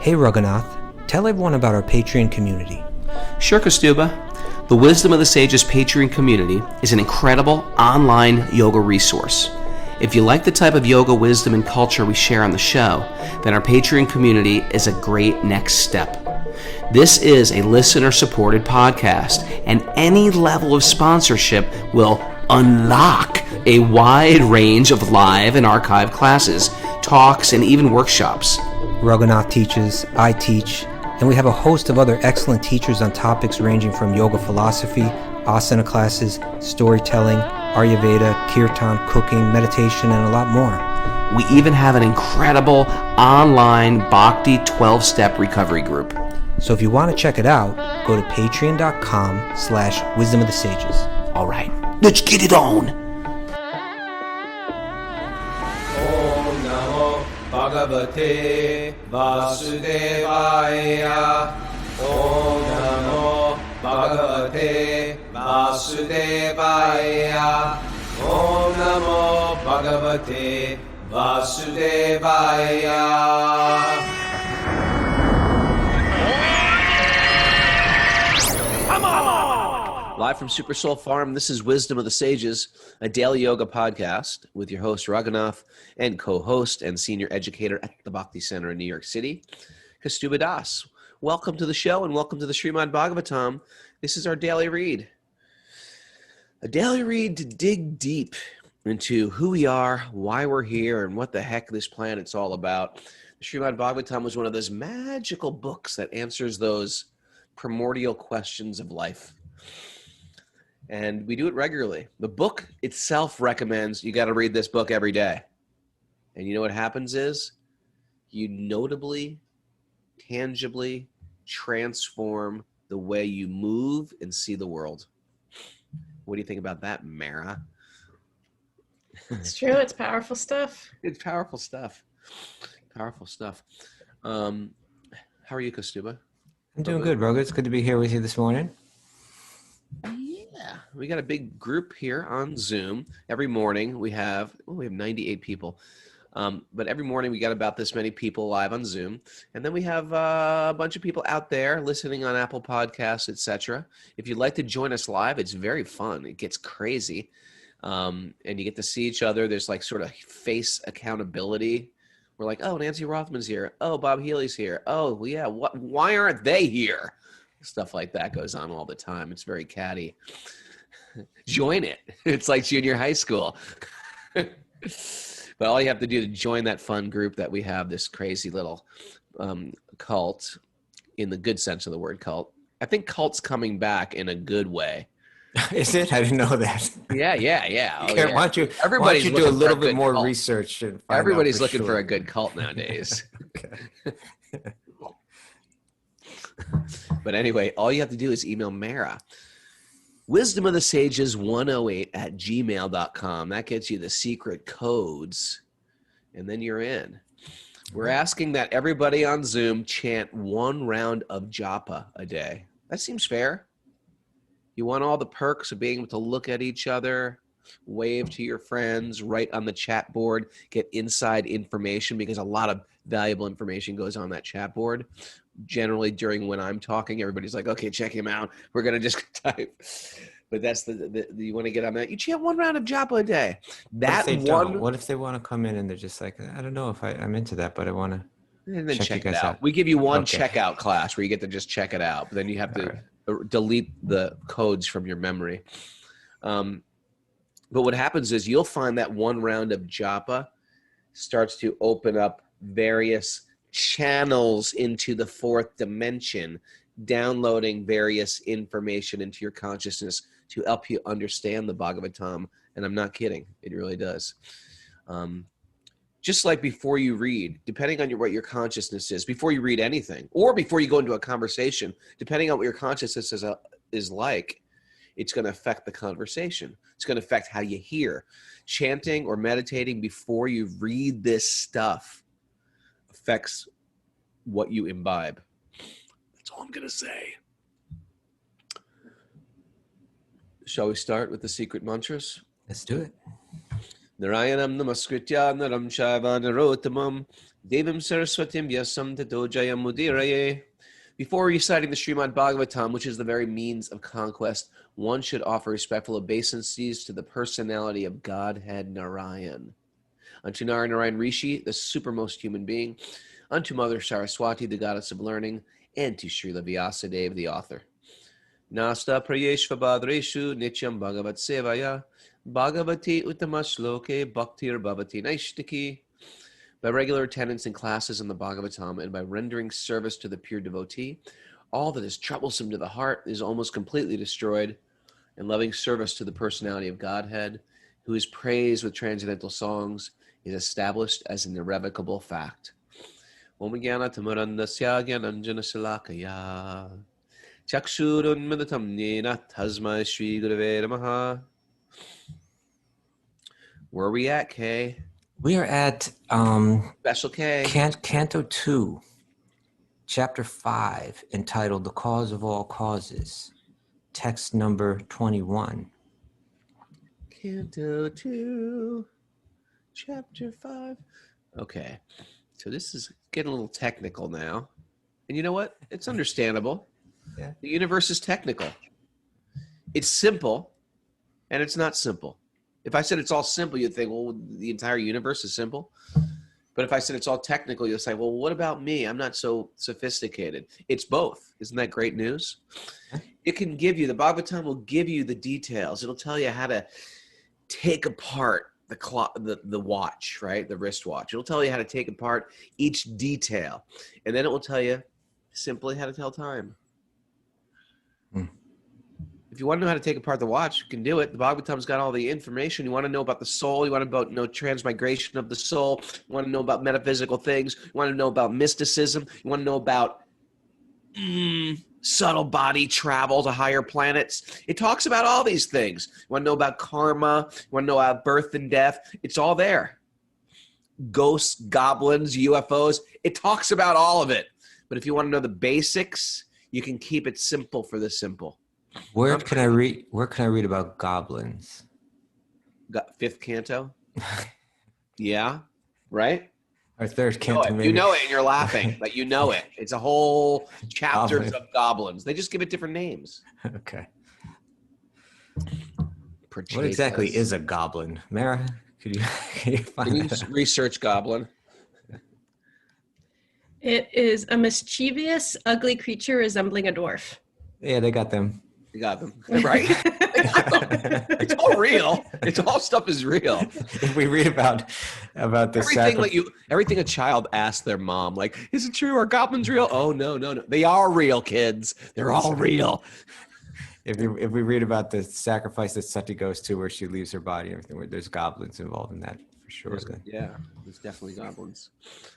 Hey Raghunath, tell everyone about our Patreon community. Sure, Kaustubha. The Wisdom of the Sages Patreon community is an incredible online yoga resource. If you like the type of yoga wisdom and culture we share on the show, then our Patreon community is a great next step. This is a listener-supported podcast, and any level of sponsorship will unlock a wide range of live and archived classes, talks, and even workshops. Raghunath teaches, I teach, and we have a host of other excellent teachers on topics ranging from yoga philosophy, asana classes, storytelling, Ayurveda, kirtan, cooking, meditation, and a lot more. We even have an incredible online Bhakti 12-step recovery group. So if you want to check it out, go to patreon.com/Wisdom of the Sages. All right, let's get it on. Om Namo Bhagavate Vasudevaya. Om Namo Bhagavate Vasudevaya. Om Namo Bhagavate Vasudevaya. Live from Super Soul Farm, this is Wisdom of the Sages, a daily yoga podcast with your host Raghunath and co-host and senior educator at the Bhakti Center in New York City, Kaustubha Das. Welcome to the show and welcome to the Srimad Bhagavatam. This is our daily read. A daily read to dig deep into who we are, why we're here, and what the heck this planet's all about. The Srimad Bhagavatam was one of those magical books that answers those primordial questions of life. And we do it regularly. The book itself recommends you got to read this book every day. And you know what happens is you notably, tangibly transform the way you move and see the world. What do you think about that, Mara? It's true. It's powerful stuff. It's powerful stuff. Powerful stuff. How are you, Kaustubha? I'm doing good, Raghu. It's good to be here with you this morning. Yeah, we got a big group here on Zoom. Every morning we have 98 people. But every morning we got about this many people live on Zoom. And then we have a bunch of people out there listening on Apple Podcasts, etc. If you'd like to join us live, it's very fun. It gets crazy. And you get to see each other. There's like sort of face accountability. We're like, oh, Nancy Rothman's here. Oh, Bob Healy's here. Oh, well, yeah. Why aren't they here? Stuff like that goes on all the time. It's very catty. Join it. It's like junior high school. But all you have to do to join that fun group that we have, this crazy little cult, in the good sense of the word cult. I think cult's coming back in a good way. Is it? I didn't know that. Yeah. Oh, Okay, yeah. Why don't you do a little bit more research? And Everybody's looking for a good cult nowadays. Okay. But anyway, all you have to do is email Mara. wisdomofthesages108@gmail.com. That gets you the secret codes, and then you're in. We're asking that everybody on Zoom chant 1 round of japa a day. That seems fair. You want all the perks of being able to look at each other, wave to your friends, write on the chat board, get inside information, because a lot of valuable information goes on that chat board. Generally, during when I'm talking, everybody's like, okay, check him out. We're going to just type. But that's you want to get on that. You chant 1 round of japa a day. What if they want to come in and they're just like, I don't know if I'm into that, but I want to. And then check it out. We give you one checkout class where you get to just check it out. But then you have to delete the codes from your memory. But what happens is you'll find that 1 round of japa starts to open up various channels into the 4th dimension, downloading various information into your consciousness to help you understand the Bhagavatam. And I'm not kidding. It really does. Just like before you read, depending on what your consciousness is, before you read anything, or before you go into a conversation, depending on what your consciousness is like, it's going to affect the conversation. It's going to affect how you hear. Chanting or meditating before you read this stuff affects what you imbibe. That's all I'm going to say. Shall we start with the secret mantras? Let's do it. Narayanam namaskritya naram shaiva narottamam Devam Saraswatim Yasam Tato Jayam Mudiraye. Before reciting the Srimad Bhagavatam, which is the very means of conquest, one should offer respectful obeisances to the personality of Godhead Narayan. Unto Narayan Rishi, the supermost human being, unto Mother Saraswati, the goddess of learning, and to Srila Vyasadeva, the author. Nasta Prayeshva Badreshu Nityam Bhagavat Sevaya Bhagavati Uttamasloke Bhaktir Bhavati Naishtiki. By regular attendance in classes in the Bhagavatam and by rendering service to the pure devotee, all that is troublesome to the heart is almost completely destroyed, and loving service to the personality of Godhead, who is praised with transcendental songs, is established as an irrevocable fact. Om Jnana Tamarandasya Jnananjana Salakaya Chakshurun Midatam Nena Tasmai Shri Gurave Namaha. Where are we at, Kay? We are at Special K. Canto 2, Chapter 5, entitled The Cause of All Causes, text number 21. Canto 2, Chapter 5. Okay, so this is getting a little technical now. And you know what? It's understandable. Yeah. The universe is technical. It's simple, and it's not simple. If I said it's all simple, you'd think, well, the entire universe is simple. But if I said it's all technical, you'll say, well, what about me? I'm not so sophisticated. It's both. Isn't that great news? It can give you, the Bhagavatam will give you the details. It'll tell you how to take apart the watch, right? The wristwatch. It'll tell you how to take apart each detail. And then it will tell you simply how to tell time. If you want to know how to take apart the watch, you can do it. The Bhagavatam's got all the information. You want to know about the soul. You want to know transmigration of the soul. You want to know about metaphysical things. You want to know about mysticism. You want to know about subtle body travel to higher planets. It talks about all these things. You want to know about karma. You want to know about birth and death. It's all there. Ghosts, goblins, UFOs. It talks about all of it. But if you want to know the basics, you can keep it simple for the simple. Where can I read about goblins? Fifth canto? Yeah, right? Or third canto, maybe. You know it and you're laughing, but you know it. It's a whole chapters of goblins. They just give it different names. Okay. What exactly is a goblin? Mara, can you find that out? Research goblin? It is a mischievous, ugly creature resembling a dwarf. Yeah, they got them. You got them, right? They got them. It's all real. It's all stuff is real. If we read about the everything a child asks their mom, like, is it true? Are goblins real? Oh no. They are real, kids. They're all real. If we read about the sacrifice that Sati goes to, where she leaves her body, and everything, where there's goblins involved in that for sure. Yeah, there's definitely goblins.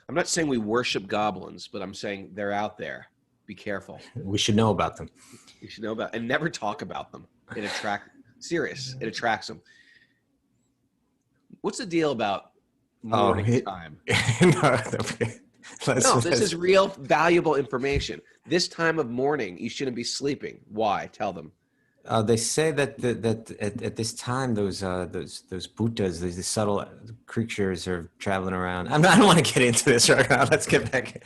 I'm not saying we worship goblins, but I'm saying they're out there. Be careful. We should know about them. You should know about, and never talk about them. It attracts them. What's the deal about morning time? This is real valuable information. This time of morning, you shouldn't be sleeping. Why? Tell them. They say that at this time, those bhutas, these subtle creatures are traveling around. I don't want to get into this right now. Let's get back.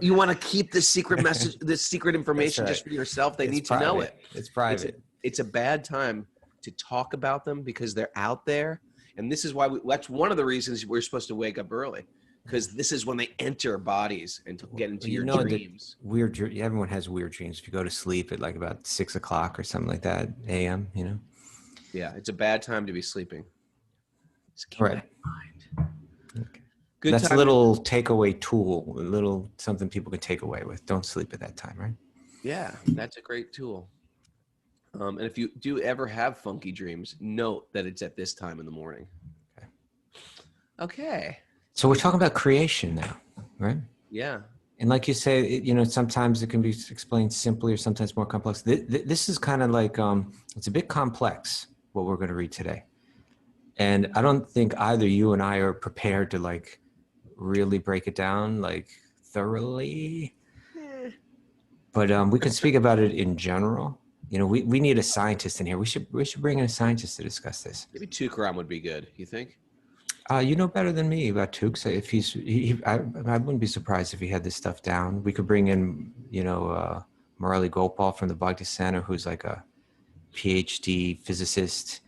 You want to keep this secret message, this secret information just for yourself? They need to know it. It's private. It's a bad time to talk about them because they're out there, and this is why that's one of the reasons we're supposed to wake up early. Because this is when they enter bodies and get into your dreams. Everyone has weird dreams. If you go to sleep at like about 6 o'clock or something like that, a.m., you know? Yeah, it's a bad time to be sleeping. Just keep that in mind. Okay. That's a little takeaway tool, a little something people can take away with. Don't sleep at that time, right? Yeah, that's a great tool. And if you do ever have funky dreams, note that it's at this time in the morning. Okay. So we're talking about creation now, right? Yeah. And like you say, sometimes it can be explained simply or sometimes more complex. This is kind of like, it's a bit complex, what we're going to read today. And I don't think either you and I are prepared to like really break it down like thoroughly. But we can speak about it in general. We need a scientist in here. We should bring in a scientist to discuss this. Maybe Tukaram would be good, you think? You know better than me about Tukes. If I wouldn't be surprised if he had this stuff down. We could bring in, Murali Gopal from the Bhakti Center, who's like a PhD physicist,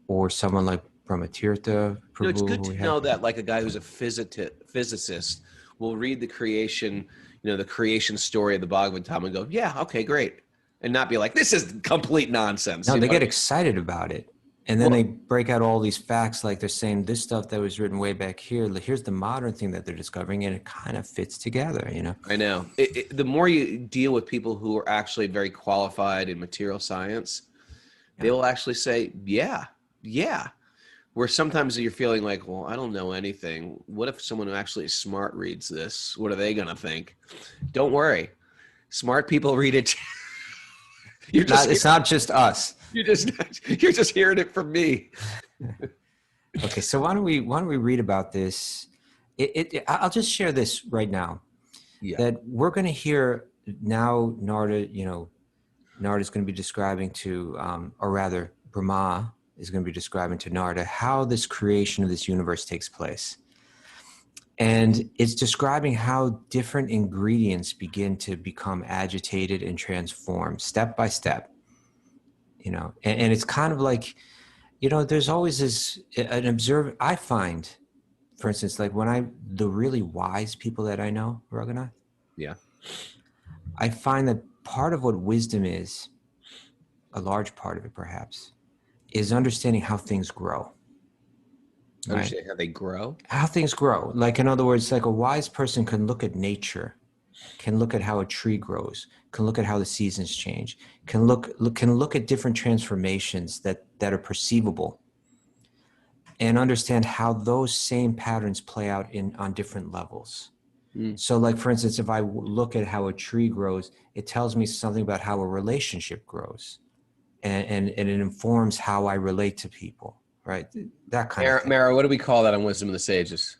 or someone like Brahmatirtha Prabhu. It's good who to we know have. that like a guy who's a physicist will read the creation, the creation story of the Bhagavatam and go, yeah, okay, great. And not be like, this is complete nonsense. No, they get excited about it. And then Well- they break out all these facts, like they're saying this stuff that was written way back here, here's the modern thing that they're discovering, and it kind of fits together, I know. The more you deal with people who are actually very qualified in material science, they will actually say, yeah. Where sometimes you're feeling like, well, I don't know anything. What if someone who actually is smart reads this? What are they going to think? Don't worry. Smart people read it. It's not just us. You're just hearing it from me. Okay, so why don't we read about this? I'll just share this right now. Yeah. That we're going to hear now. Narada is going to be describing to, or rather, Brahma is going to be describing to Narada how this creation of this universe takes place, and it's describing how different ingredients begin to become agitated and transformed step by step. And it's kind of like, there's always I find, for instance, like the really wise people that I know, Raghunath, Yeah. I find that part of what wisdom is, a large part of it perhaps, is understanding how things grow. Right? Understand how they grow? How things grow. Like, in other words, like a wise person can look at nature, can look at how a tree grows, can look at how the seasons change, can look at different transformations that are perceivable, and understand how those same patterns play out on different levels. So, like, for instance, if I look at how a tree grows, it tells me something about how a relationship grows, and it informs how I relate to people, right? That kind of thing. Mara, what do we call that on Wisdom of the Sages?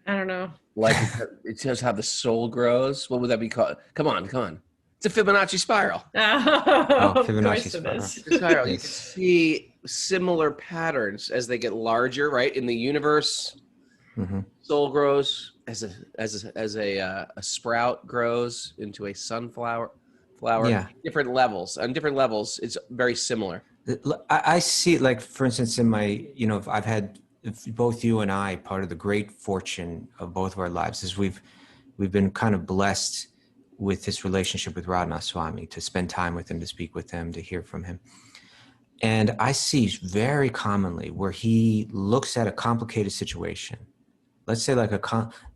I don't know. Like it shows how the soul grows. What would that be called? Come on. It's a Fibonacci spiral. Oh, Fibonacci of course it is. Spiral. You Yes. can see similar patterns as they get larger, right? In the universe, soul grows as a sprout grows into a sunflower. Yeah. Different levels. On different levels, it's very similar. I see, like, for instance, in my, I've had, both you and I, part of the great fortune of both of our lives is we've been kind of blessed with this relationship with Radhanath Swami, to spend time with him, to speak with him, to hear from him. And I see very commonly where he looks at a complicated situation. Let's say like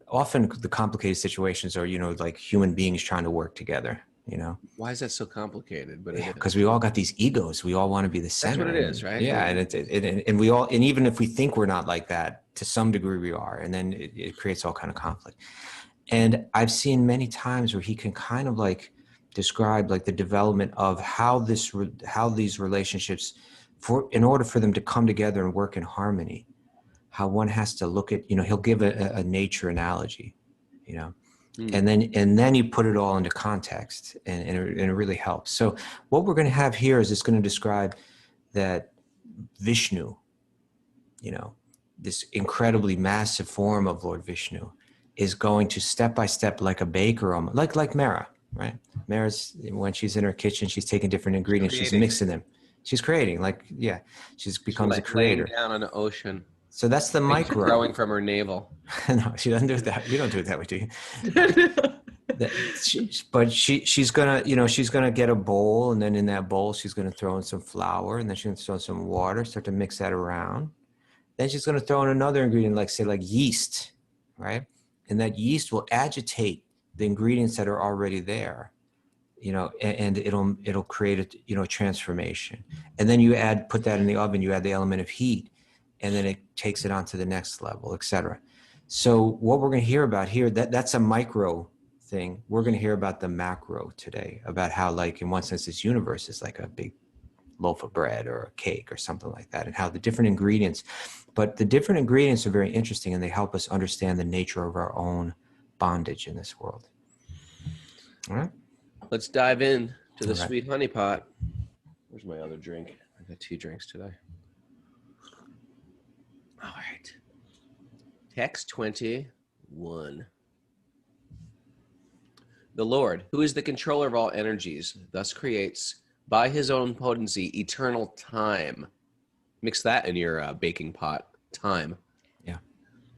often the complicated situations are, like human beings trying to work together, Why is that so complicated? But because we all got these egos. We all want to be the center. That's what it is, right? Yeah, and we all, and even if we think we're not like that, to some degree we are, and then it creates all kind of conflict. And I've seen many times where he can kind of like describe like the development of how these relationships, in order for them to come together and work in harmony, how one has to look at, he'll give a nature analogy, and then you put it all into context, and it really helps. So what we're going to have here is it's going to describe that Vishnu, this incredibly massive form of Lord Vishnu, is going to step by step, like a baker, like Mara, right? Mara's, when she's in her kitchen, she's taking different ingredients, she's mixing them, she's creating, she's becomes a creator. Laying down on the ocean. So that's the micro. Growing from her navel. No, she doesn't do that. You don't do it that way, do you? But she's gonna get a bowl, and then in that bowl she's gonna throw in some flour, and then she's gonna throw in some water, start to mix that around. Then she's gonna throw in another ingredient, like yeast, right? And that yeast will agitate the ingredients that are already there, and it'll create a transformation. And then you put that in the oven, you add the element of heat, and then it takes it on to the next level, etc. So what we're going to hear about here, that's a micro thing. We're going to hear about the macro today, about how, like, in one sense, this universe is like a big loaf of bread or a cake or something like that, and how the different ingredients are very interesting, and they help us understand the nature of our own bondage in this world. All right. Let's dive in to the sweet honey pot. Where's my other drink? I got 2 drinks today. All right. Text 21. The Lord, who is the controller of all energies, thus creates by his own potency eternal time. Mix that in your baking pot. Time. Yeah.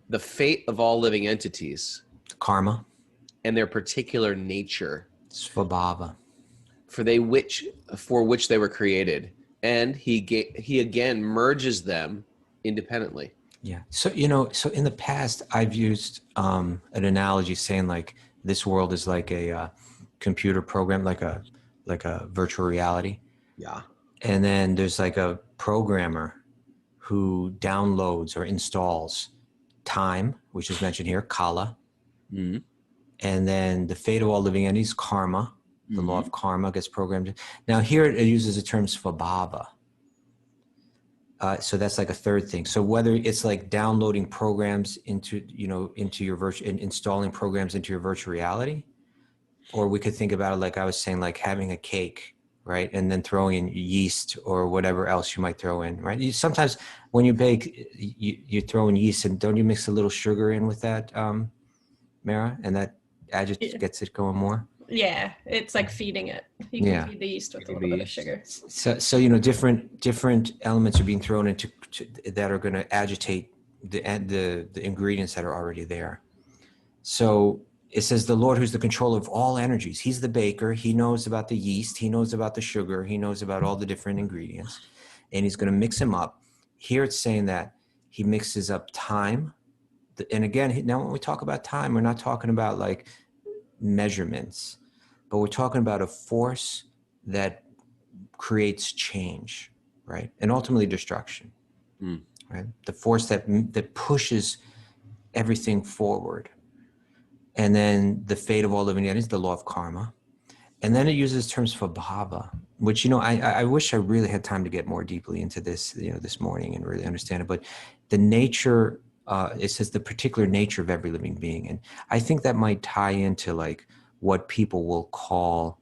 The fate of all living entities. Karma. And their particular nature. Svabhava. For which they were created. And he again merges them independently. Yeah. So, so in the past, I've used an analogy saying like this world is like a computer program, like a virtual reality. Yeah. And then there's like a programmer who downloads or installs time, which is mentioned here, kala. Mm-hmm. And then the fate of all living entities, karma. The law of karma gets programmed. Now here it uses the term svabhava. So that's like a third thing. So whether it's like downloading programs into your virtual, installing programs into your virtual reality, or we could think about it like I was saying, like having a cake, right? And then throwing in yeast or whatever else you might throw in, right? Sometimes when you bake, you throw in yeast, and don't you mix a little sugar in with that, Mara? And that gets it going more? Yeah, it's like feeding it. You can feed the yeast with a little bit of sugar. So different elements are being thrown into that are going to agitate the ingredients that are already there. So it says the Lord, who's the controller of all energies. He's the baker. He knows about the yeast. He knows about the sugar. He knows about all the different ingredients, and he's going to mix them up. Here it's saying that he mixes up time. And again, now when we talk about time, we're not talking about like measurements, but we're talking about a force that creates change, right? And ultimately destruction, right? The force that pushes everything forward. And then the fate of all living entities, the law of karma. And then it uses terms for bhava, which, I wish I really had time to get more deeply into this, this morning and really understand it. But the nature, it says the particular nature of every living being. And I think that might tie into like what people will call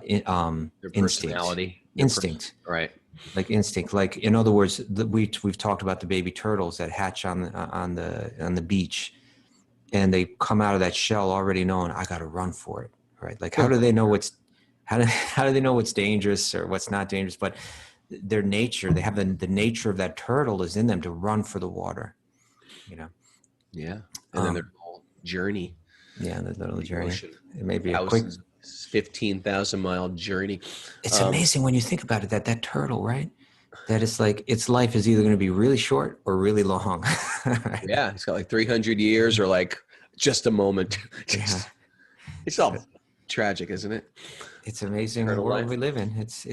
Their personality. Instinct. Right. Like instinct. Like, in other words, we've talked about the baby turtles that hatch on the beach, and they come out of that shell already knowing I got to run for it. Right. Like, how do they know how do they know what's dangerous or what's not dangerous? But their nature, they have the nature of that turtle is in them to run for the water. Yeah. And then their whole journey. Yeah, the little journey. Ocean. It may be a quick 15,000-mile journey. It's amazing when you think about it, that turtle, right? That it's like its life is either going to be really short or really long. Right? Yeah, it's got like 300 years or like just a moment. Yeah. It's all tragic, isn't it? It's amazing the world we live in. It's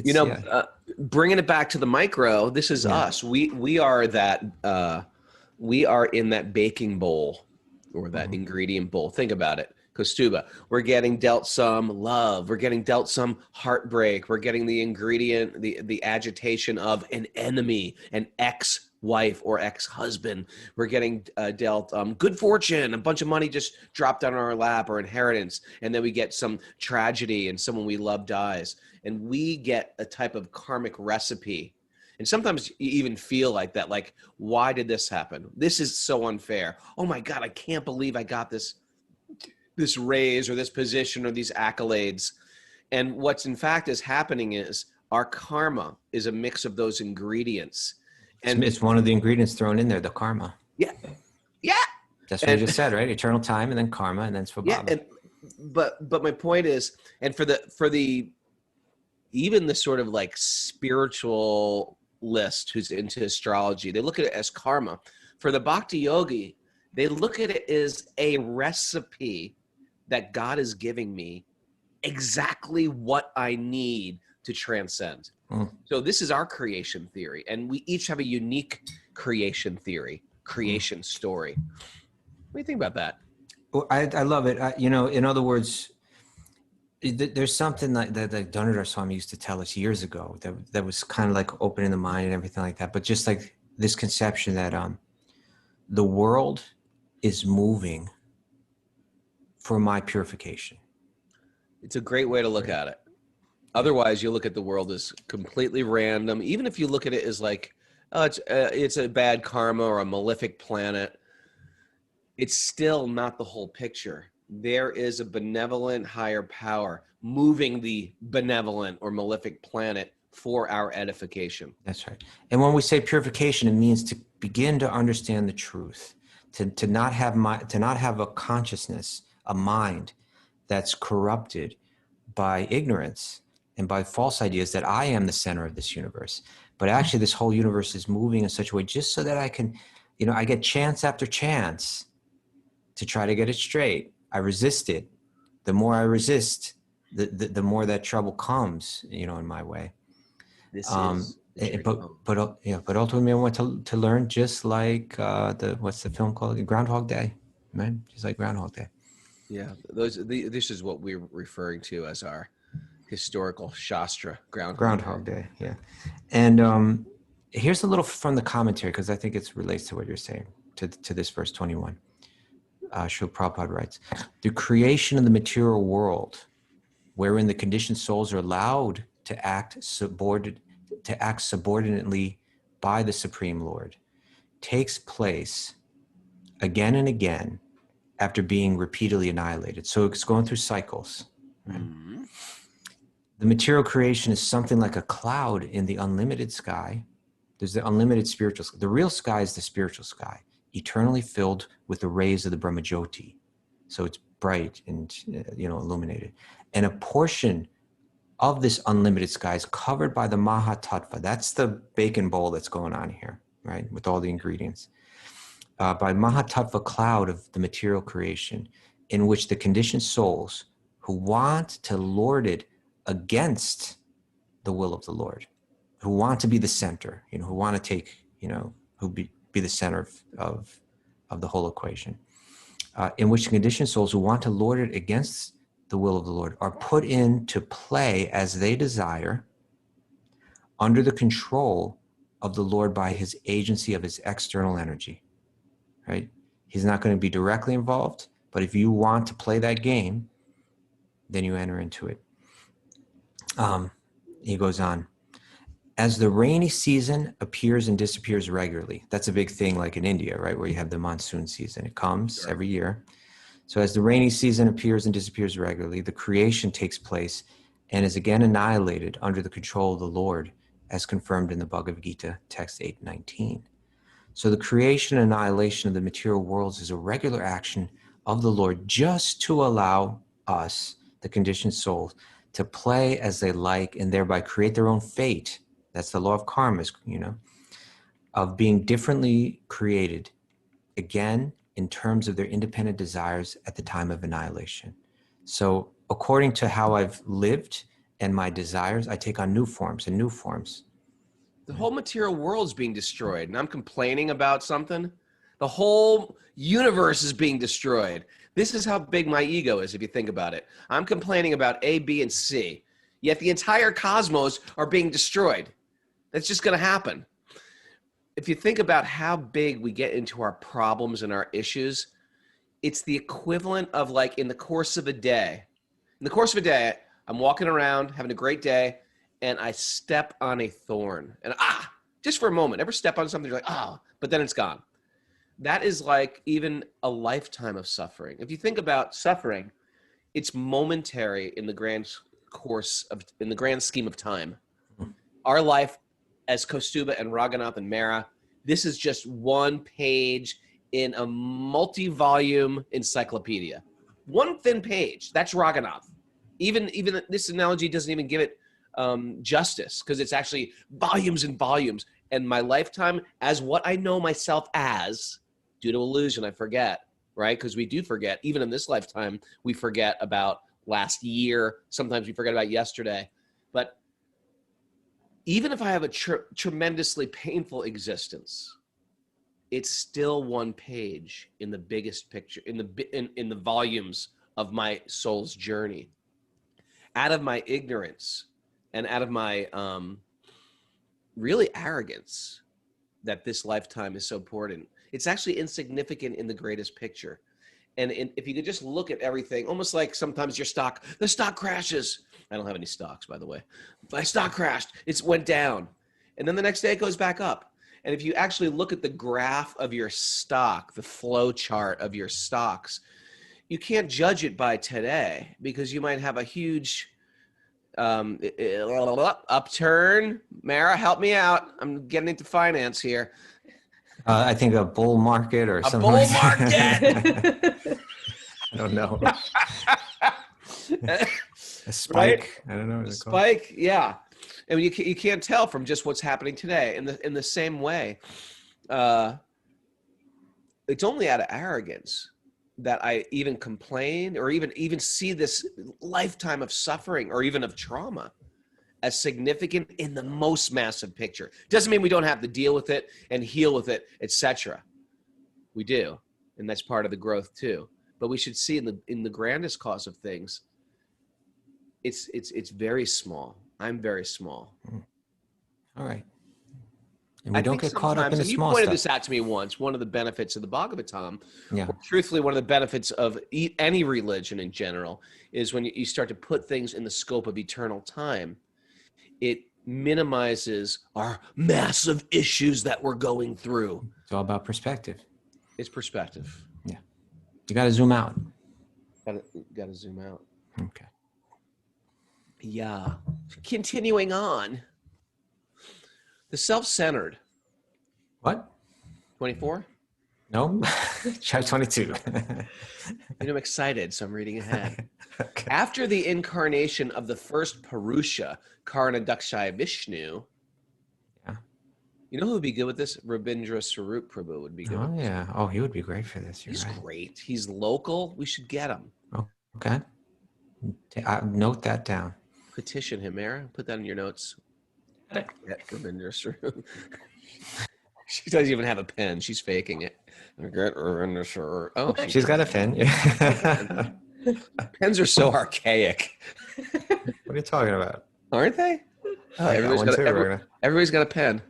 bringing it back to the micro. This is us. We are that. We are in that baking bowl or that ingredient bowl. Think about it. Kaustubha, we're getting dealt some love. We're getting dealt some heartbreak. We're getting the ingredient, the agitation of an enemy, an ex-wife or ex-husband. We're getting dealt good fortune, a bunch of money just dropped down on our lap, or inheritance. And then we get some tragedy and someone we love dies. And we get a type of karmic recipe. And sometimes you even feel like that, like, why did this happen? This is so unfair. Oh my God, I can't believe I got this raise or this position or these accolades. And what's in fact is happening is our karma is a mix of those ingredients. And it's one of the ingredients thrown in there, the karma. Yeah. Yeah. That's what you just said, right? Eternal time, and then karma, and then svabhava. Yeah. But my point is, and for the even the sort of like spiritualist who's into astrology, they look at it as karma. For the Bhakti-yogi, they look at it as a recipe that God is giving me exactly what I need to transcend. So this is our creation theory, and we each have a unique creation theory, creation story. What do you think about that? Well, I love it. In other words, there's something that Dhanurdhar Swami used to tell us years ago that was kind of like opening the mind and everything like that. But just like this conception that the world is moving for my purification. It's a great way to look at it. Otherwise, you look at the world as completely random. Even if you look at it as like it's a bad karma or a malefic planet. It's still not the whole picture. There is a benevolent higher power moving the benevolent or malefic planet for our edification. That's right. And when we say purification, it means to begin to understand the truth, to not have a consciousness, a mind that's corrupted by ignorance and by false ideas that I am the center of this universe. But actually, this whole universe is moving in such a way just so that I can, I get chance after chance to try to get it straight. I resist it. The more I resist, the more that trouble comes, in my way. This is but ultimately I want to learn, just like what's the film called? Groundhog Day, right? Just like Groundhog Day. Yeah, this is what we're referring to as our historical Shastra Groundhog Day. Yeah, and here's a little from the commentary, because I think it relates to what you're saying to this verse 21. Srila Prabhupada writes, the creation of the material world, wherein the conditioned souls are allowed to act subordinately by the Supreme Lord, takes place again and again after being repeatedly annihilated. So it's going through cycles. Right? Mm-hmm. The material creation is something like a cloud in the unlimited sky. There's the unlimited spiritual sky. The real sky is the spiritual sky, eternally filled with the rays of the Brahmajyoti. So it's bright and illuminated. And a portion of this unlimited sky is covered by the Mahatattva. That's the bacon bowl that's going on here, right? With all the ingredients. By Mahatattva cloud of the material creation, in which the conditioned souls who want to lord it against the will of the Lord, who want to be the center, who want to take, who be the center of the whole equation, in which the conditioned souls who want to lord it against the will of the Lord are put into play as they desire, under the control of the Lord by his agency of his external energy, right? He's not going to be directly involved, but if you want to play that game, then you enter into it. He goes on, as the rainy season appears and disappears regularly. That's a big thing, like in India, right? Where you have the monsoon season. It comes every year. So as the rainy season appears and disappears regularly, the creation takes place and is again annihilated under the control of the Lord, as confirmed in the Bhagavad Gita, text 8:19. So the creation and annihilation of the material worlds is a regular action of the Lord, just to allow us, the conditioned souls, to play as they like and thereby create their own fate. That's the law of karma, of being differently created, again, in terms of their independent desires at the time of annihilation. So according to how I've lived and my desires, I take on new forms and new forms. The whole material world's being destroyed, and I'm complaining about something. The whole universe is being destroyed. This is how big my ego is, if you think about it. I'm complaining about A, B, and C, yet the entire cosmos are being destroyed. That's just going to happen. If you think about how big we get into our problems and our issues, it's the equivalent of, like, in the course of a day. In the course of a day, I'm walking around, having a great day, and I step on a thorn. And just for a moment. Ever step on something, you're like, but then it's gone. That is like even a lifetime of suffering. If you think about suffering, it's momentary in the grand scheme of time. Our life as Kaustubha and Raghunath and Mara, this is just one page in a multi-volume encyclopedia. One thin page, that's Raghunath. Even this analogy doesn't even give it justice, because it's actually volumes and volumes. And my lifetime, as what I know myself as, due to illusion, I forget, right? Because we do forget. Even in this lifetime, we forget about last year. Sometimes we forget about yesterday. But even if I have a tremendously painful existence, it's still one page in the biggest picture, in the volumes of my soul's journey. Out of my ignorance and out of my really arrogance that this lifetime is so important, it's actually insignificant in the greatest picture. And if you could just look at everything, almost like sometimes the stock crashes. I don't have any stocks, by the way. My stock crashed. It went down. And then the next day it goes back up. And if you actually look at the graph of your stock, the flow chart of your stocks, you can't judge it by today because you might have a huge upturn. Mara, help me out. I'm getting into finance here. I think a bull market or A something. bull like market. that. I don't know. A spike. Right? I don't know. What A it's called. spike, yeah. I mean, you can't tell from just what's happening today. In the same way, it's only out of arrogance that I even complain or even see this lifetime of suffering or even of trauma as significant in the most massive picture. Doesn't mean we don't have to deal with it and heal with it, etc. We do, and that's part of the growth too. But we should see in the grandest cause of things, it's very small. I'm very small. All right. And we don't get caught up in the you small pointed stuff. this out to me once. One of the benefits of the Bhagavatam, Yeah. or truthfully, one of the benefits of any religion in general, is when you start to put things in the scope of eternal time, it minimizes our massive issues that we're going through. It's all about perspective. It's perspective. Yeah. You got to zoom out. Got to zoom out. Okay. Yeah. Continuing on. The self-centered. What? 24? No. Chapter 22. I'm excited, so I'm reading ahead. Okay. After the incarnation of the first Purusha, Karna-dakshaya Vishnu, Yeah. you know who would be good with this? Rabindra Swarup Prabhu would be good with Oh, this. yeah. Oh, he would be great for this. You're He's right. great. He's local. We should get him. Okay. Note that down. Petition him, Mara. Put that in your notes. Get Rabindra Swarup. She doesn't even have a pen. She's faking it. Get Rabindra Swarup. Oh, She's got a pen. pens are so archaic, What are you talking about? aren't they? Oh, I got one too, Raghunath. everybody's got a pen.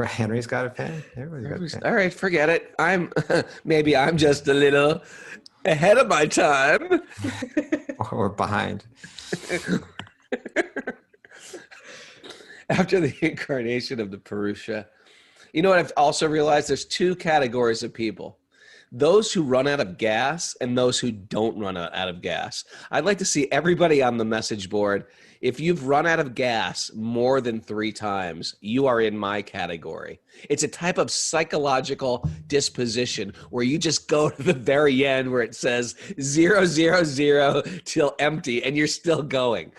Henry's got a pen. Everybody's got a pen. All right, forget it. Maybe I'm just a little ahead of my time. Or behind. After the incarnation of the Purusha, you know what I've also realized? There's two categories of people. Those who run out of gas and those who don't run out of gas. I'd like to see everybody on the message board. If you've run out of gas more than 3 times, you are in my category. It's a type of psychological disposition where you just go to the very end where it says 0, 0, 0 till empty and you're still going.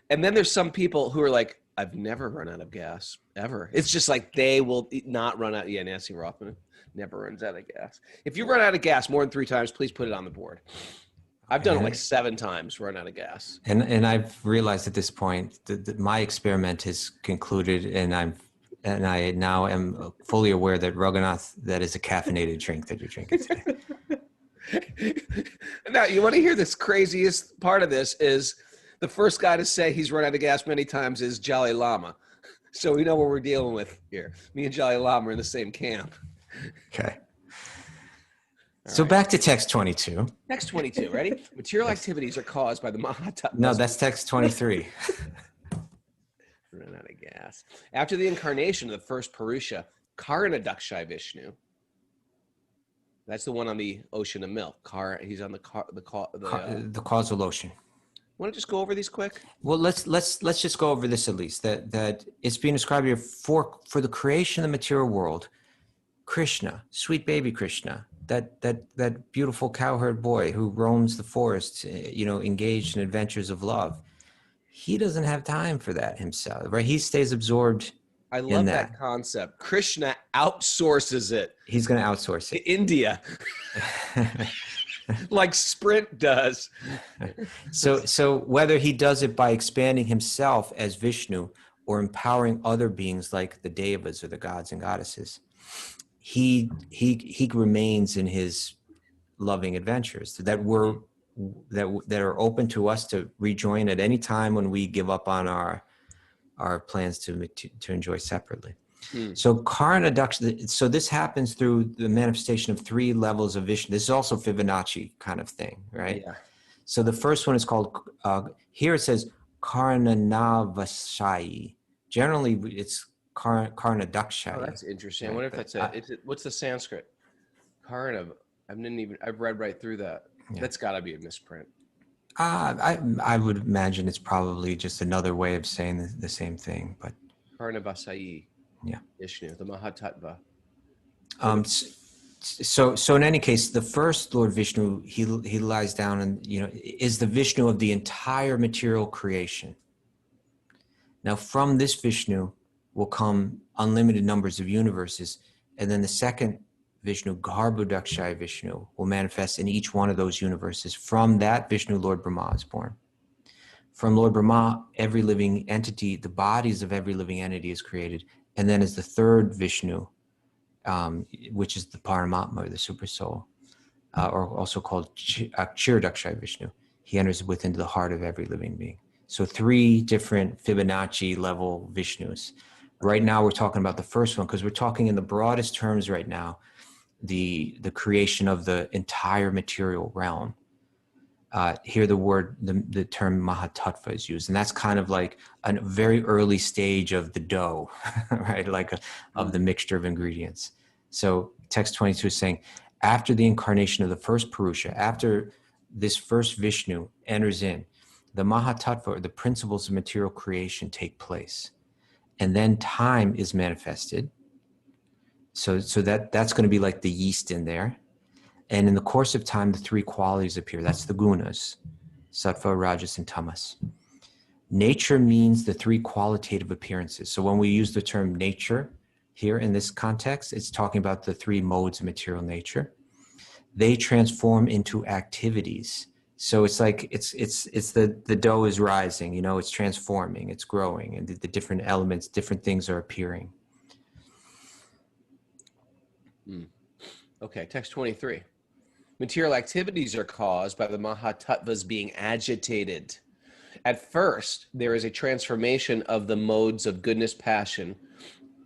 And then there's some people who are like, I've never run out of gas, ever. It's just like they will not run out. Yeah, Nancy Rothman never runs out of gas. If you run out of gas more than 3 times, please put it on the board. I've done it like 7 times, run out of gas. And I've realized at this point that my experiment is concluded, and I now am fully aware that Raghunath, that is a caffeinated drink that you're drinking today. Now, you want to hear this craziest part of this is the first guy to say he's run out of gas many times is Jolly Lama. So we know what we're dealing with here. Me and Jolly Lama are in the same camp. Okay. So back to text 22. Text 22, ready? Material activities are caused by the Mahatattva. No, that's text 23. Run out of gas. After the incarnation of the first Purusha, Karna-dakshaya Vishnu. That's the one on the ocean of milk. He's on the causal ocean. Want to just go over these quick? Well, let's just go over this at least. That it's being described here for the creation of the material world. Krishna, sweet baby Krishna, that beautiful cowherd boy who roams the forest, engaged in adventures of love. He doesn't have time for that himself, right? He stays absorbed. I love that concept. Krishna outsources it. He's going to outsource it to India, like Sprint does. So whether he does it by expanding himself as Vishnu or empowering other beings like the devas or the gods and goddesses, he remains in his loving adventures that are open to us to rejoin at any time when we give up on our plans to enjoy separately. So Karna-dakshaya, so this happens through the manifestation of 3 levels of Vishnu. This is also Fibonacci kind of thing, right? Yeah. So the first one is called, here it says Karna-navashayi. Generally, it's Karna Dakshai. Oh, that's interesting. I Right, wonder if but that's what's the Sanskrit? Karna. I've read right through that. Yeah. That's got to be a misprint. I would imagine it's probably just another way of saying the same thing, but Karna Vasai. Yeah. Vishnu, the Mahatattva. So in any case, the first Lord Vishnu, he lies down and, is the Vishnu of the entire material creation. Now from this Vishnu will come unlimited numbers of universes, and then the second Vishnu, Garbhodakshaya Vishnu, will manifest in each one of those universes. From that Vishnu, Lord Brahma is born. From Lord Brahma, every living entity, the bodies of every living entity is created. And then as the third Vishnu, which is the Paramatma, or the Super Soul, or also called Kshirodakshaya Vishnu, he enters within the heart of every living being. So 3 different Fibonacci level Vishnus. Right now we're talking about the first one because we're talking in the broadest terms right now, the creation of the entire material realm. Here the term Mahatattva is used, and that's kind of like a very early stage of the dough, right? Of the mixture of ingredients. So text 22 is saying, after the incarnation of the first Purusha, after this first Vishnu enters in, the Mahatattva, or the principles of material creation, take place. And then time is manifested. So that's going to be like the yeast in there. And in the course of time, the 3 qualities appear. That's the gunas, sattva, rajas, and tamas. Nature means the 3 qualitative appearances. So when we use the term nature here in this context, it's talking about the 3 modes of material nature. They transform into activities. So it's like it's the dough is rising, it's transforming, it's growing, and the different elements, different things are appearing. Okay, text 23. Material activities are caused by the Mahatattvas being agitated. At first, there is a transformation of the modes of goodness, passion,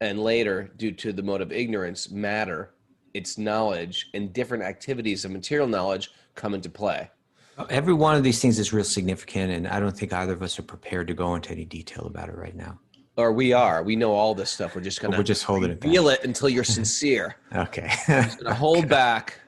and later, due to the mode of ignorance, matter, its knowledge, and different activities of material knowledge come into play. Every one of these things is real significant, and I don't think either of us are prepared to go into any detail about it right now. Or we are. We know all this stuff. We're just going to holding it back. Feel it until you're sincere. Okay. Just going to hold back.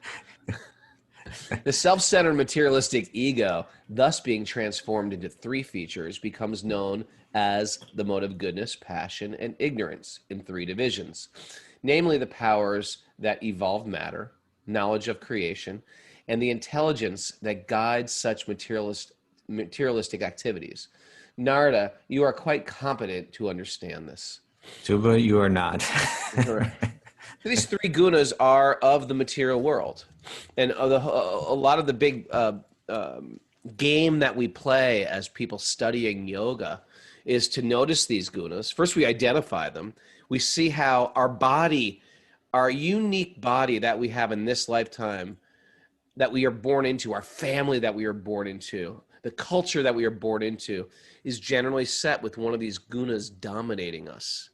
The self-centered materialistic ego, thus being transformed into 3 features, becomes known as the mode of goodness, passion, and ignorance in 3 divisions, namely the powers that evolve matter, knowledge of creation, and the intelligence that guides such materialistic activities. Narada, you are quite competent to understand this. Tuba, you are not. These 3 gunas are of the material world. And a lot of the big game that we play as people studying yoga is to notice these gunas. First, we identify them. We see how our body, our unique body that we have in this lifetime, that we are born into, our family that we are born into, the culture that we are born into, is generally set with one of these gunas dominating us.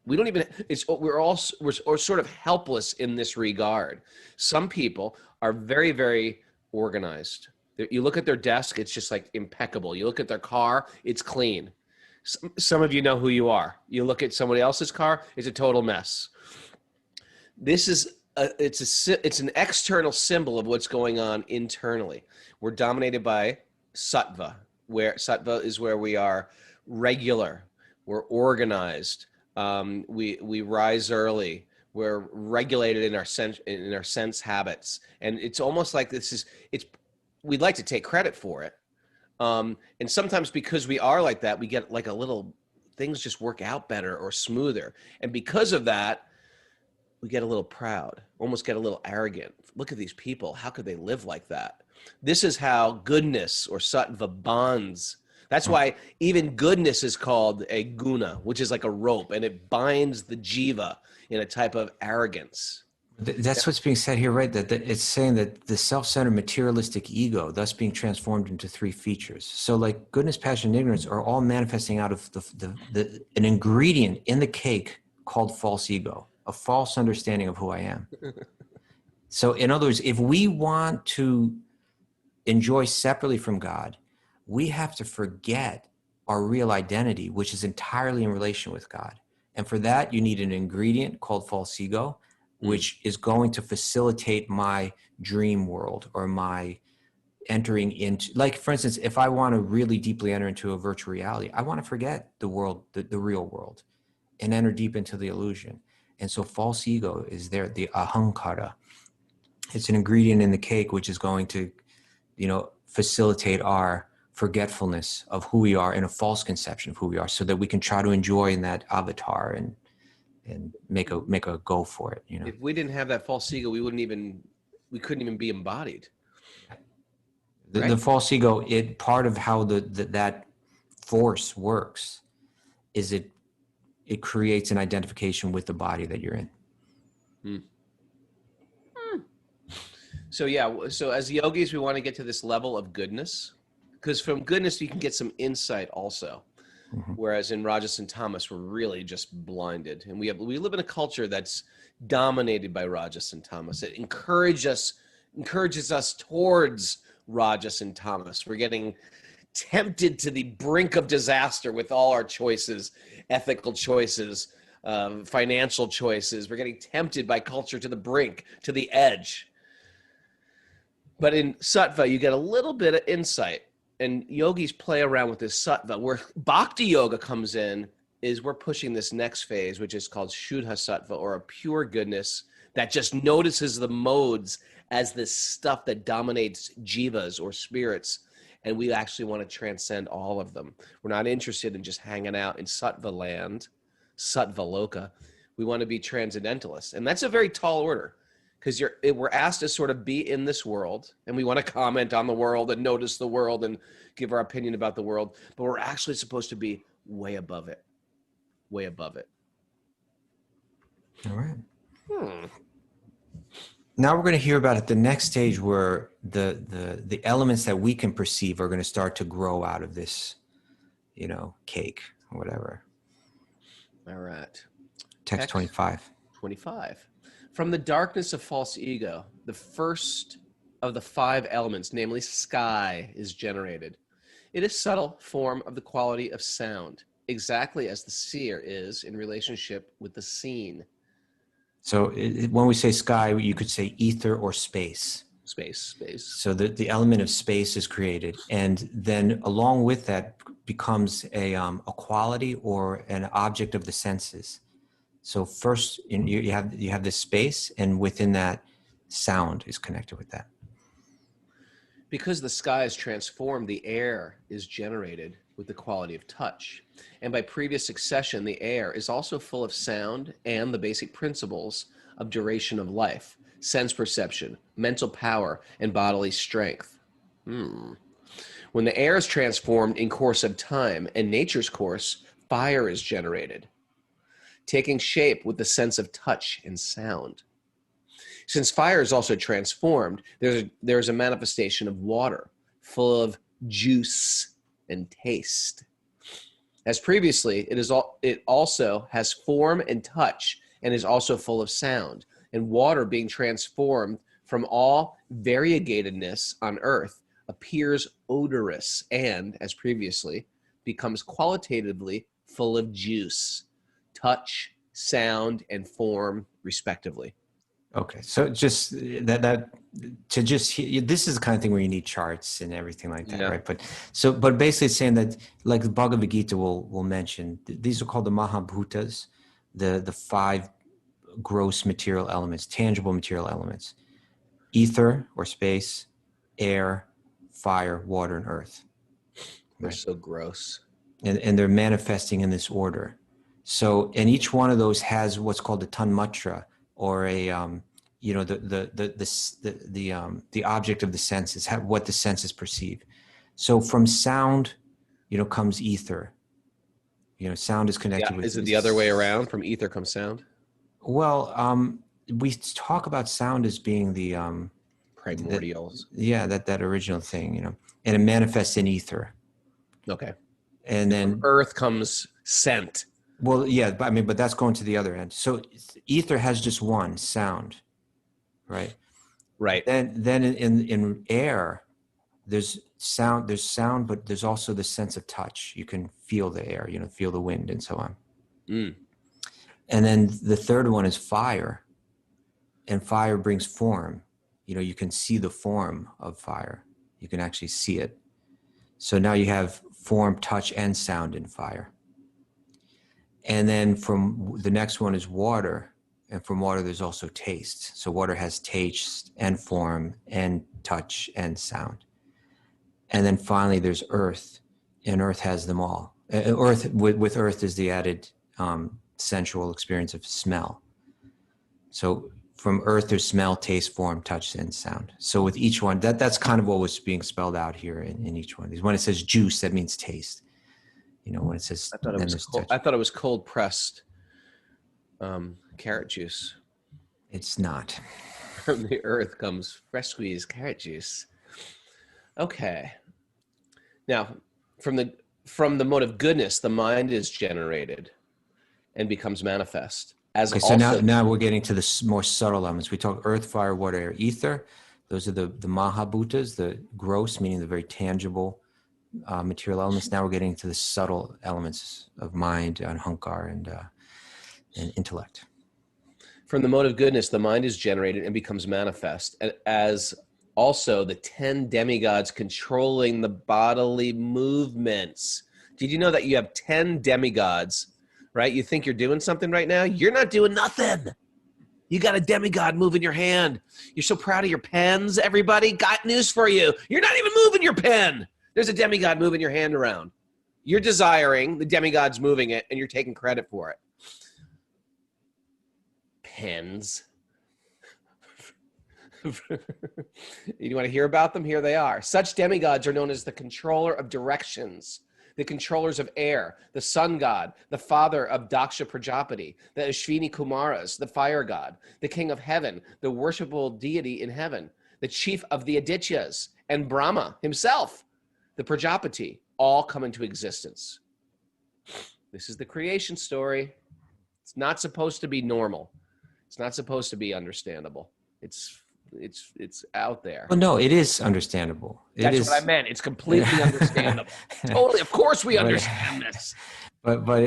We don't even, we're sort of helpless in this regard. Some people are very, very organized. You look at their desk, it's just like impeccable. You look at their car, it's clean. Some of you know who you are. You look at somebody else's car, it's a total mess. This is it's an external symbol of what's going on internally. We're dominated by sattva, where sattva is where we are regular, we're organized. We rise early. We're regulated in our sense habits, and it's almost like we'd like to take credit for it, and sometimes because we are like that, we get like things just work out better or smoother, and because of that, we get a little proud, almost get a little arrogant. Look at these people; how could they live like that? This is how goodness or sattva bonds. That's why even goodness is called a guna, which is like a rope, and it binds the jiva in a type of arrogance. That's what's being said here, right? That it's saying that the self-centered materialistic ego, thus being transformed into 3 features. So like goodness, passion, and ignorance are all manifesting out of an ingredient in the cake called false ego, a false understanding of who I am. So in other words, if we want to enjoy separately from God, we have to forget our real identity, which is entirely in relation with God. And for that, you need an ingredient called false ego, which is going to facilitate my dream world or my entering into, like, for instance, if I want to really deeply enter into a virtual reality, I want to forget the world, the real world, and enter deep into the illusion. And so false ego is there, the ahankara. It's an ingredient in the cake, which is going to, facilitate our forgetfulness of who we are and a false conception of who we are, so that we can try to enjoy in that avatar and make a go for it. If we didn't have that false ego, we couldn't even be embodied. The false ego, part of how that force works is it creates an identification with the body that you're in. So as yogis, we want to get to this level of goodness, because from goodness you can get some insight also. Mm-hmm. Whereas in Rajas and Tamas, we're really just blinded, and we live in a culture that's dominated by Rajas and Tamas. It encourages us towards Rajas and Tamas. We're getting tempted to the brink of disaster with all our choices, ethical choices, financial choices. We're getting tempted by culture to the brink, to the edge. But in sattva, you get a little bit of insight, and yogis play around with this sattva. Where bhakti yoga comes in is we're pushing this next phase, which is called shuddha sattva, or a pure goodness that just notices the modes as this stuff that dominates jivas or spirits, and we actually want to transcend all of them. We're not interested in just hanging out in sattva land, sattva loka. We want to be transcendentalists, and that's a very tall order, because we're asked to sort of be in this world, and we want to comment on the world and notice the world and give our opinion about the world, but we're actually supposed to be way above it. Way above it. All right. Now we're going to hear about at the next stage where the elements that we can perceive are going to start to grow out of this, cake or whatever. All right. Text 25. 25. From the darkness of false ego, the first of the 5 elements, namely sky, is generated. It is subtle form of the quality of sound, exactly as the seer is in relationship with the seen. So when we say sky, you could say ether or space. Space. So the element of space is created, and then along with that becomes a quality or an object of the senses. So first, you have this space, and within that, sound is connected with that. Because the sky is transformed, the air is generated with the quality of touch. And by previous succession, the air is also full of sound and the basic principles of duration of life, sense perception, mental power, and bodily strength. When the air is transformed in course of time and nature's course, fire is generated, taking shape with the sense of touch and sound. Since fire is also transformed, there's a manifestation of water, full of juice and taste. As previously, it also has form and touch, and is also full of sound. And water, being transformed from all variegatedness on earth, appears odorous, and, as previously, becomes qualitatively full of juice, touch, sound, and form, respectively. Okay, so just this is the kind of thing where you need charts and everything like that, right? But basically it's saying that, like the Bhagavad Gita will mention, these are called the Mahabhutas, the 5 gross material elements, tangible material elements: ether or space, air, fire, water, and earth. They're so gross. And they're manifesting in this order. So, and each one of those has what's called a tanmatra, or a the object of the senses, what the senses perceive. So from sound, comes ether. Sound is connected with. Is it the other way around? From ether comes sound? Well, we talk about sound as being the primordials. That original thing, and it manifests in ether. Okay. And then from earth comes scent. Well, yeah, but that's going to the other end. So ether has just one sound, right? Right. Then in air, there's sound, but there's also the sense of touch. You can feel the air, feel the wind and so on. And then the third one is fire, and fire brings form. You can see the form of fire. You can actually see it. So now you have form, touch, and sound in fire. And then from the next one is water. And from water, there's also taste. So water has taste and form and touch and sound. And then finally, there's earth, and earth has them all. With earth is the added sensual experience of smell. So from earth, there's smell, taste, form, touch, and sound. So with each one, that's kind of what was being spelled out here in each one of these. When it says juice, that means taste. When it says, I thought it was cold pressed carrot juice. It's not. From the earth comes fresh squeezed carrot juice. Okay. Now, from the mode of goodness, the mind is generated and becomes manifest. So now we're getting to the more subtle elements. We talk earth, fire, water, air, ether. Those are the Mahabhutas, the gross, meaning the very tangible material elements. Now we're getting to the subtle elements of mind and hankar and intellect. From the mode of goodness, the mind is generated and becomes manifest, as also the 10 demigods controlling the bodily movements. Did you know that you have 10 demigods, right? You think you're doing something right now? You're not doing nothing. You got a demigod moving your hand. You're so proud of your pens, everybody. Got news for you. You're not even moving your pen. There's a demigod moving your hand around. You're desiring, the demigod's moving it, and you're taking credit for it. Pens. You want to hear about them? Here they are. Such demigods are known as the controller of directions, the controllers of air, the sun god, the father of Daksha Prajapati, the Ashwini Kumaras, the fire god, the king of heaven, the worshipable deity in heaven, the chief of the Adityas, and Brahma himself, the Prajapati, all come into existence. This is the creation story. It's not supposed to be normal. It's not supposed to be understandable. It's out there. Well, no, it is understandable. That's what I meant. It's completely understandable. Totally. Of course we understand this. But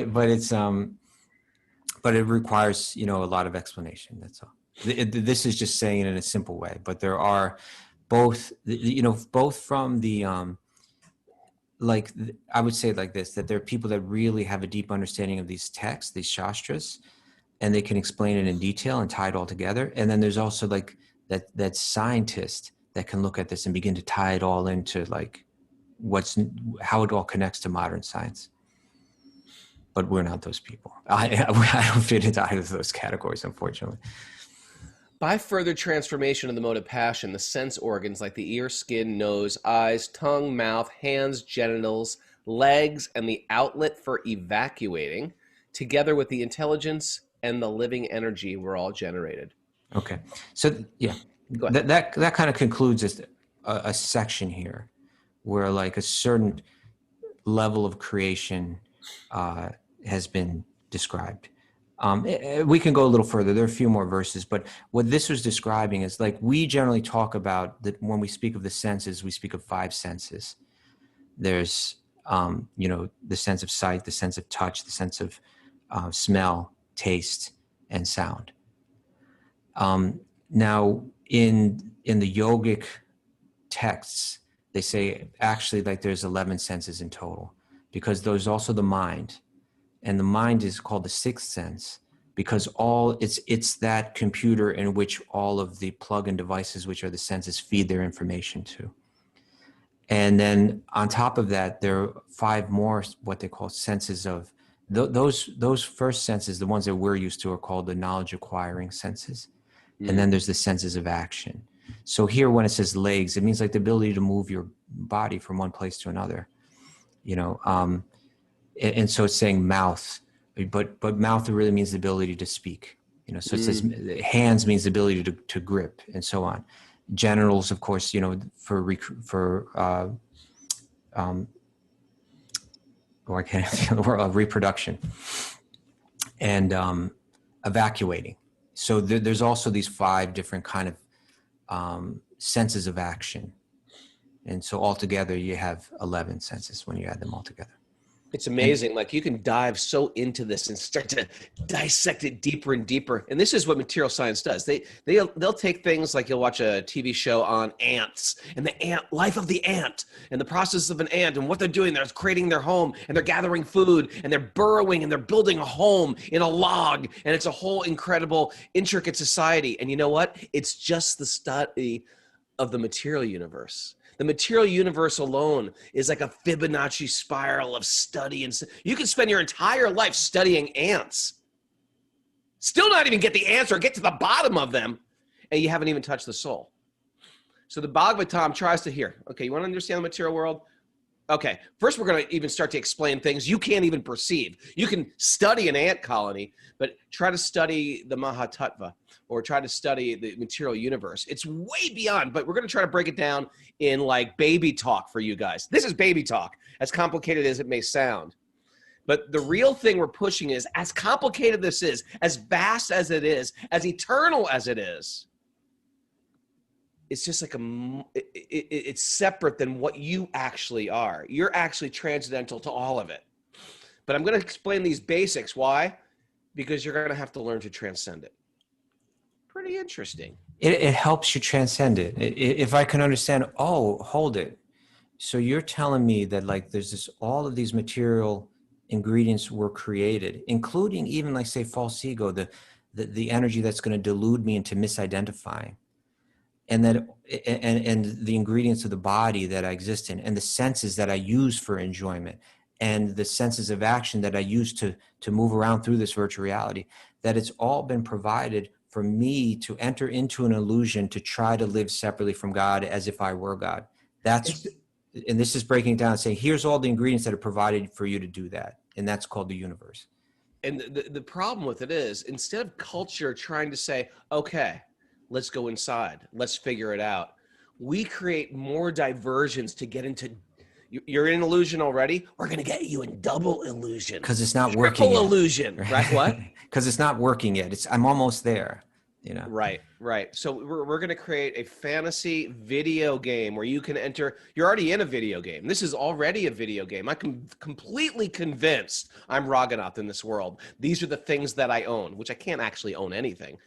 it requires, a lot of explanation. That's all. This is just saying it in a simple way, but there are both from the, I would say it like this, that there are people that really have a deep understanding of these texts, these shastras, and they can explain it in detail and tie it all together. And then there's also that scientist that can look at this and begin to tie it all into how it all connects to modern science. But we're not those people. I don't fit into either of those categories, unfortunately. By further transformation of the mode of passion, the sense organs like the ear, skin, nose, eyes, tongue, mouth, hands, genitals, legs, and the outlet for evacuating, together with the intelligence and the living energy, were all generated. Okay. So, yeah, that kind of concludes a section here where a certain level of creation has been described. We can go a little further. There are a few more verses, but what this was describing is we generally talk about that when we speak of the senses, we speak of 5 senses. There's, the sense of sight, the sense of touch, the sense of smell, taste, and sound. Now, in the yogic texts, they say actually there's 11 senses in total, because there's also the mind, and the mind is called the 6th sense because it's that computer in which all of the plug-in devices, which are the senses, feed their information to. And then on top of that, there are 5 more what they call senses of those first senses, the ones that we're used to, are called the knowledge acquiring senses. And then there's the senses of action. So here, when it says legs, it means the ability to move your body from one place to another, and so it's saying mouth, but mouth really means the ability to speak, so it says hands means the ability to grip, and so on. Genitals, of course, for reproduction, and evacuating. So there's also these 5 different kind of senses of action. And so altogether you have 11 senses when you add them all together. It's amazing. Like you can dive so into this and start to dissect it deeper and deeper. And this is what material science does. They'll take things like you'll watch a TV show on ants and the ant life of the ant and the process of an ant and what they're doing. They're creating their home and they're gathering food and they're burrowing and they're building a home in a log. And it's a whole incredible, intricate society. And you know what? It's just the study of the material universe. The material universe alone is like a Fibonacci spiral of study. And you can spend your entire life studying ants, still not even get the answer, get to the bottom of them, and you haven't even touched the soul. So the Bhagavatam tries to hear, okay, you want to understand the material world? Okay, first we're going to even start to explain things you can't even perceive. You can study an ant colony, but try to study the Mahatattva or try to study the material universe. It's way beyond, but we're going to try to break it down in like baby talk for you guys. This is baby talk, as complicated as it may sound. But the real thing we're pushing is, as complicated this is, as vast as it is, as eternal as it is, it's just like it's separate than what you actually are. You're actually transcendental to all of it. But I'm going to explain these basics. Why? Because you're going to have to learn to transcend it. Pretty interesting. It helps you transcend it. If I can understand, oh, hold it. So you're telling me that like there's this, all of these material ingredients were created, including even like say false ego, the energy that's going to delude me into misidentifying. And that, and the ingredients of the body that I exist in, and the senses that I use for enjoyment, and the senses of action that I use to move around through this virtual reality, that it's all been provided for me to enter into an illusion to try to live separately from God as if I were God. That's, and this is breaking it down and saying, here's all the ingredients that are provided for you to do that. And that's called the universe. And the problem with it is, instead of culture trying to say, okay, let's go inside, let's figure it out, we create more diversions to get into, you're in illusion already, we're going to get you in double illusion. Because it's not working Triple yet. illusion, right? What? Because it's not working yet. I'm almost there, you know? Right. So we're going to create a fantasy video game where you can enter, you're already in a video game. This is already a video game. I'm completely convinced I'm Raghunath in this world. These are the things that I own, which I can't actually own anything.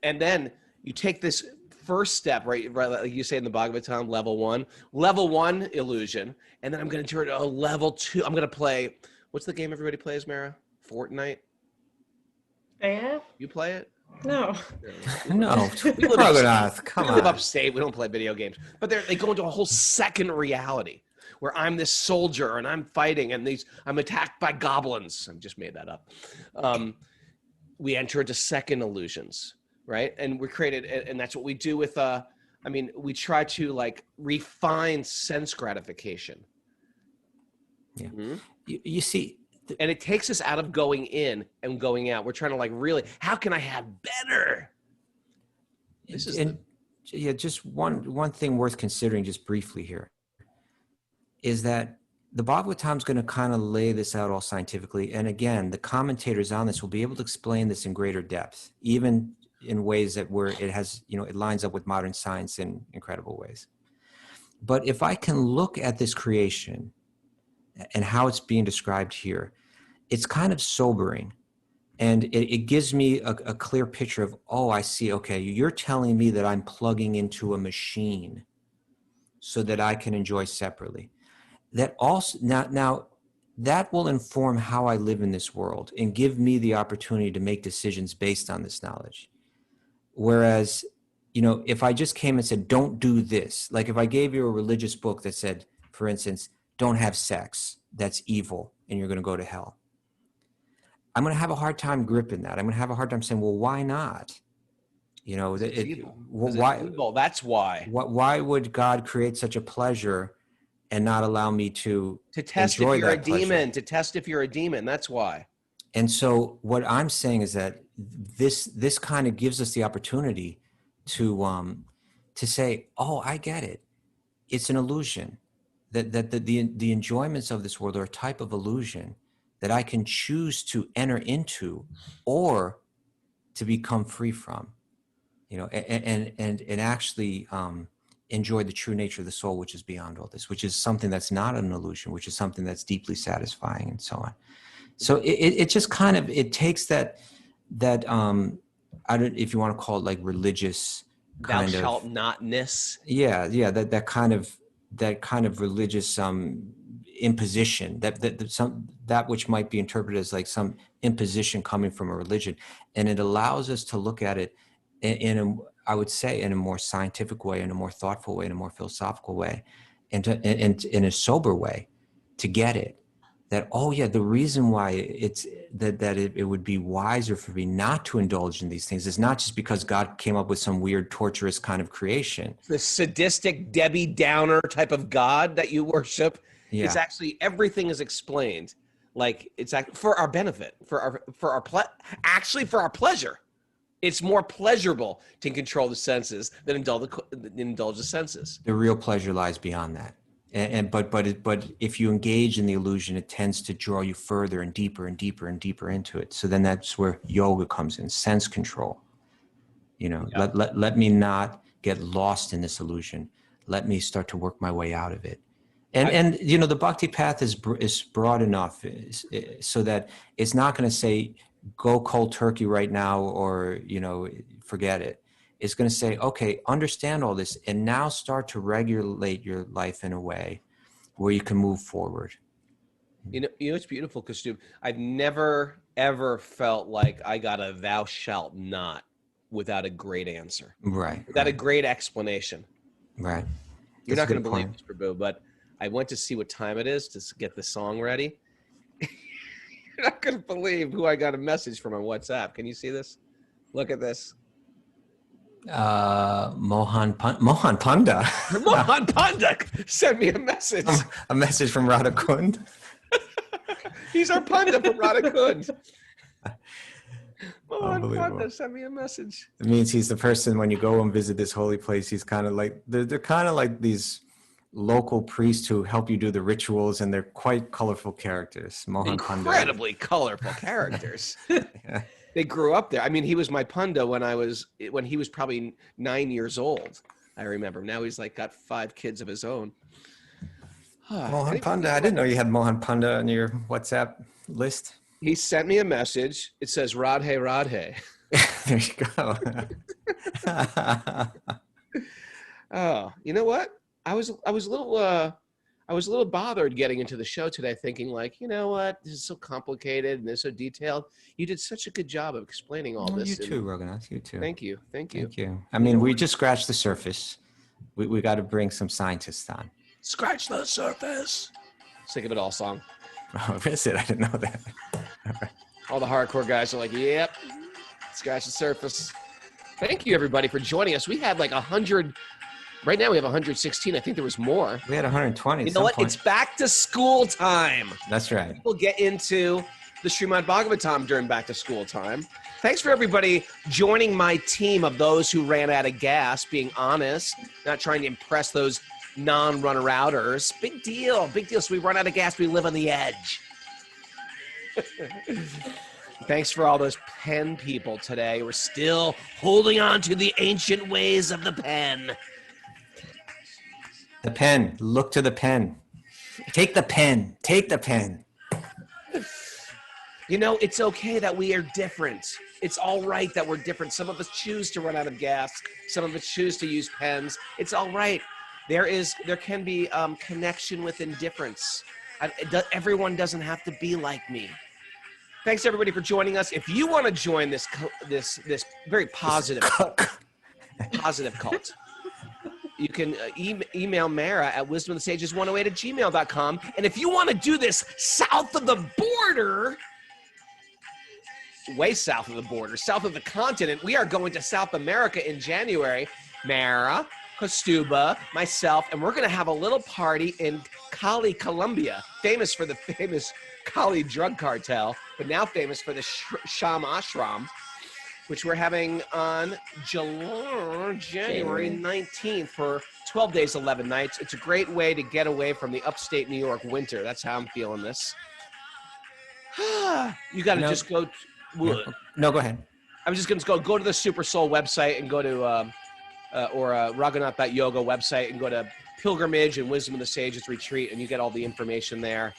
And then you take this first step, right, like you say in the Bhagavatam, level one illusion, and then I'm going to turn it to a level 2. I'm going to play, what's the game everybody plays, Mara? Fortnite? Yeah? You play it? No. No, We live Raghunath, come we live on. upstate. We don't play video games. But they go into a whole second reality where I'm this soldier and I'm fighting and I'm attacked by goblins. I just made that up. We enter into second illusions, right? And we created, and that's what we do with, we try to like refine sense gratification. Yeah. Mm-hmm. You see, And it takes us out of going in and going out. We're trying to like really, how can I have better? This is just one thing worth considering just briefly here is that the Bhagavatam is going to kind of lay this out all scientifically. And again, the commentators on this will be able to explain this in greater depth, even in ways that where it has, it lines up with modern science in incredible ways. But if I can look at this creation and how it's being described here, it's kind of sobering. And it gives me a clear picture of, oh, I see, okay, you're telling me that I'm plugging into a machine so that I can enjoy separately. That also, now that will inform how I live in this world and give me the opportunity to make decisions based on this knowledge. Whereas, if I just came and said, don't do this, like if I gave you a religious book that said, for instance, don't have sex, that's evil, and you're going to go to hell. I'm going to have a hard time gripping that. I'm going to have a hard time saying, well, why not? It's evil. Why? It's evil. That's why. Why would God create such a pleasure and not allow me to test enjoy if you're a that pleasure? demon, to test if you're a demon. That's why. And so what I'm saying is that this kind of gives us the opportunity to say, oh, I get it. It's an illusion. That the enjoyments of this world are a type of illusion that I can choose to enter into or to become free from, and actually enjoy the true nature of the soul, which is beyond all this, which is something that's not an illusion, which is something that's deeply satisfying, and so on. So it just kind of, it takes that I don't, if you want to call it like religious Thou shalt notness. Yeah, that kind of religious imposition, that which might be interpreted as like some imposition coming from a religion, and it allows us to look at it I would say in a more scientific way, in a more thoughtful way, in a more philosophical way, and in a sober way, to get it. That, oh yeah, the reason why it's that it would be wiser for me not to indulge in these things is not just because God came up with some weird torturous kind of creation. The sadistic Debbie Downer type of God that you worship. Yeah. It's actually, everything is explained. Like, it's for our benefit, for our pleasure. It's more pleasurable to control the senses than indulge the senses. The real pleasure lies beyond that. But if you engage in the illusion, it tends to draw you further and deeper and deeper and deeper into it. So then that's where yoga comes in, sense control. Yeah. Let me not get lost in this illusion. Let me start to work my way out of it. And the bhakti path is broad enough so that it's not going to say go cold turkey right now or forget it. It's going to say, okay, understand all this and now start to regulate your life in a way where you can move forward. It's beautiful, Kaustubha. I've never, ever felt like I got a thou shalt not without a great answer. Right. Without a great explanation. Right. You're not going to believe this, Prabhu, but I went to see what time it is to get the song ready. You're not going to believe who I got a message from on WhatsApp. Can you see this? Look at this. Mohan Panda. Mohan Panda sent me a message. A message from Radha Kund. He's our panda from Radha Kund. Mohan Panda sent me a message. It means he's the person, when you go and visit this holy place, he's kind of like, they're kind of like these local priests who help you do the rituals, and they're quite colorful characters. Mohan Panda. Incredibly colorful characters. Yeah. They grew up there. I mean, he was my panda when he was probably 9 years old. I remember. Now he's like got 5 kids of his own. Mohan Panda. I didn't know you had Mohan Panda on your WhatsApp list. He sent me a message. It says Radhe Radhe. There you go. Oh, you know what? I was a little bothered getting into the show today, thinking like, you know what, this is so complicated and this so detailed. You did such a good job of explaining all this. You too, Raghunath. You too. Thank you. I mean, we just scratched the surface. We got to bring some scientists on. Scratch the surface. Sick of it all song. Oh, is it? I didn't know that. All the hardcore guys are like, yep, scratch the surface. Thank you, everybody, for joining us. We had like 100. Right now we have 116. I think there was more. We had 120. You know what? It's back to school time. That's right. We'll get into the Srimad Bhagavatam during back to school time. Thanks for everybody joining my team of those who ran out of gas, being honest, not trying to impress those non-runner outers. Big deal. So we run out of gas, we live on the edge. Thanks for all those pen people today. We're still holding on to the ancient ways of the pen. The pen. Look to the pen. Take the pen. Take the pen. It's okay that we are different. It's all right that we're different. Some of us choose to run out of gas. Some of us choose to use pens. It's all right. There can be connection within difference. Everyone doesn't have to be like me. Thanks everybody for joining us. If you want to join this very positive cult, you can email Mara at wisdomofthesages108@gmail.com. And if you want to do this south of the border, way south of the border, south of the continent, we are going to South America in January. Mara, Kaustubha, myself, and we're going to have a little party in Cali, Colombia, famous for the famous Cali drug cartel, but now famous for the Sham Ashram, which we're having on January 19th for 12 days, 11 nights. It's a great way to get away from the upstate New York winter. That's how I'm feeling this. You got to just go. No, go ahead. I was just going to go to the Super Soul website and go to Raghunath.yoga website and go to Pilgrimage and Wisdom of the Sages retreat, and you get all the information there.